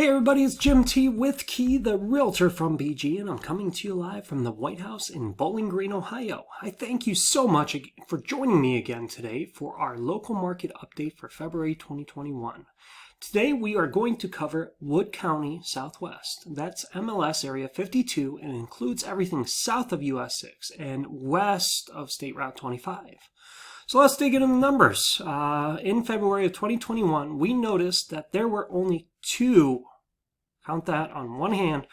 Hey everybody, it's Jim T with Key, the realtor from BG, and I'm coming to you live from the White House in Bowling Green, Ohio. I thank you so much for joining me again today for our local market update for February 2021. Today we are going to cover Wood County Southwest. That's MLS Area 52 and includes everything south of US 6 and west of State Route 25. So let's dig into the numbers. In February of 2021, we noticed that there were only two, count that on one hand,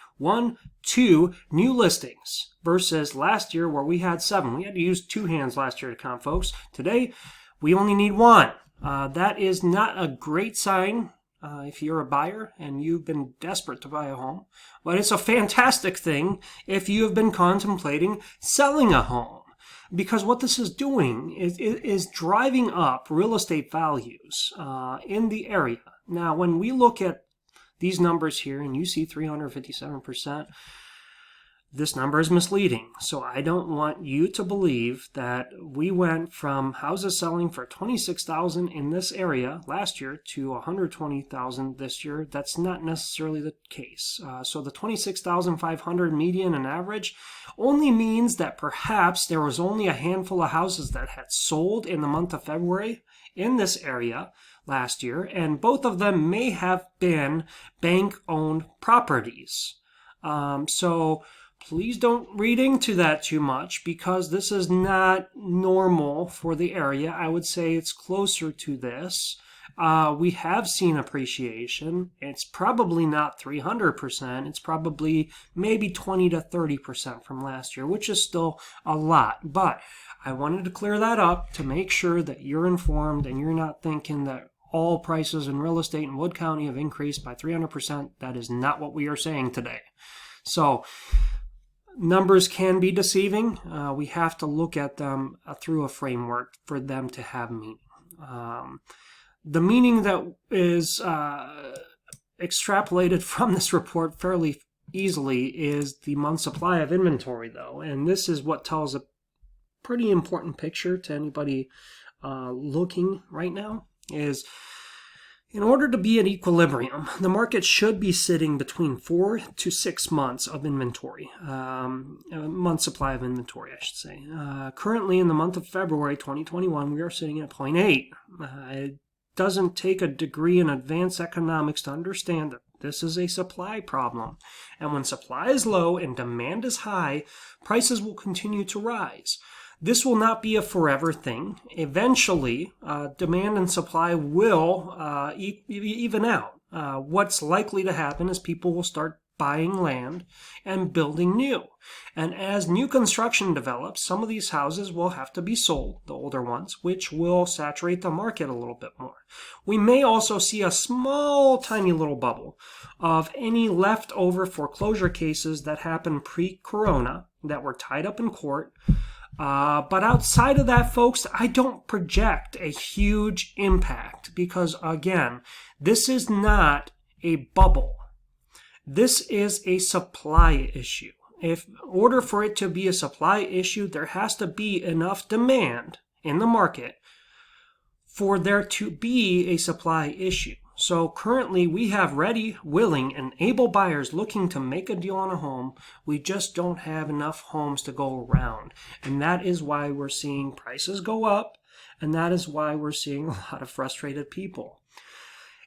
two new listings versus last year where we had 7. We had to use 2 hands last year to count, folks. Today, we only need 1. That is not a great sign if you're a buyer and you've been desperate to buy a home, but it's a fantastic thing if you have been contemplating selling a home. Because what this is doing is driving up real estate values in the area. Now, when we look at these numbers here, and you see 357%, this number is misleading. So I don't want you to believe that we went from houses selling for $26,000 in this area last year to $120,000 this year. That's not necessarily the case. So the $26,500 median and average only means that perhaps there was only a handful of houses that had sold in the month of February in this area last year, and both of them may have been bank-owned properties. So please don't read into that too much because this is not normal for the area. I would say it's closer to this. We have seen appreciation. It's probably not 300%. It's probably maybe 20 to 30% from last year, which is still a lot. But I wanted to clear that up to make sure that you're informed and you're not thinking that all prices in real estate in Wood County have increased by 300%. That is not what we are saying today. So numbers can be deceiving. We have to look at them through a framework for them to have meaning. The meaning that is extrapolated from this report fairly easily is the month supply of inventory, though. And this is what tells a pretty important picture to anybody looking right now, is in order to be at equilibrium, the market should be sitting between 4 to 6 months of inventory, month supply of inventory, I should say. Currently, in the month of February 2021, we are sitting at 0.8. It doesn't take a degree in advanced economics to understand that this is a supply problem. And when supply is low and demand is high, prices will continue to rise. This will not be a forever thing. Eventually, demand and supply will even out. What's likely to happen is people will start buying land and building new. And as new construction develops, some of these houses will have to be sold, the older ones, which will saturate the market a little bit more. We may also see a small, tiny little bubble of any leftover foreclosure cases that happened pre-corona that were tied up in court. But outside of that, folks, I don't project a huge impact because, again, this is not a bubble. This is a supply issue. In order for it to be a supply issue, there has to be enough demand in the market for there to be a supply issue. So currently we have ready, willing, and able buyers looking to make a deal on a home. We just don't have enough homes to go around. And that is why we're seeing prices go up. And that is why we're seeing a lot of frustrated people.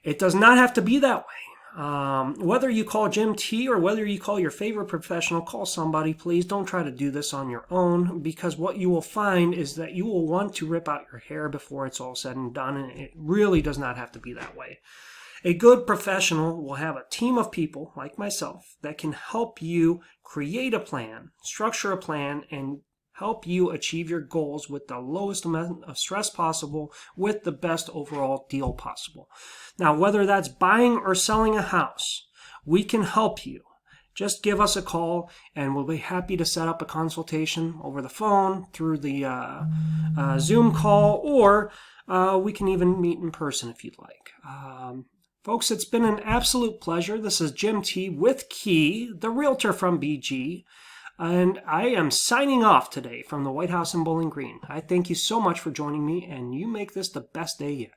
It does not have to be that way. Whether you call Jim T or whether you call your favorite professional, call somebody. Please don't try to do this on your own, because what you will find is that you will want to rip out your hair before it's all said and done, and it really does not have to be that way. A good professional will have a team of people like myself that can help you create a plan, structure a plan, and help you achieve your goals with the lowest amount of stress possible with the best overall deal possible. Now, whether that's buying or selling a house, we can help you. Just give us a call and we'll be happy to set up a consultation over the phone, through the Zoom call, or we can even meet in person if you'd like. Folks, it's been an absolute pleasure. This is Jim T with Key, the realtor from BG. And I am signing off today from the White House in Bowling Green. I thank you so much for joining me, and you make this the best day yet.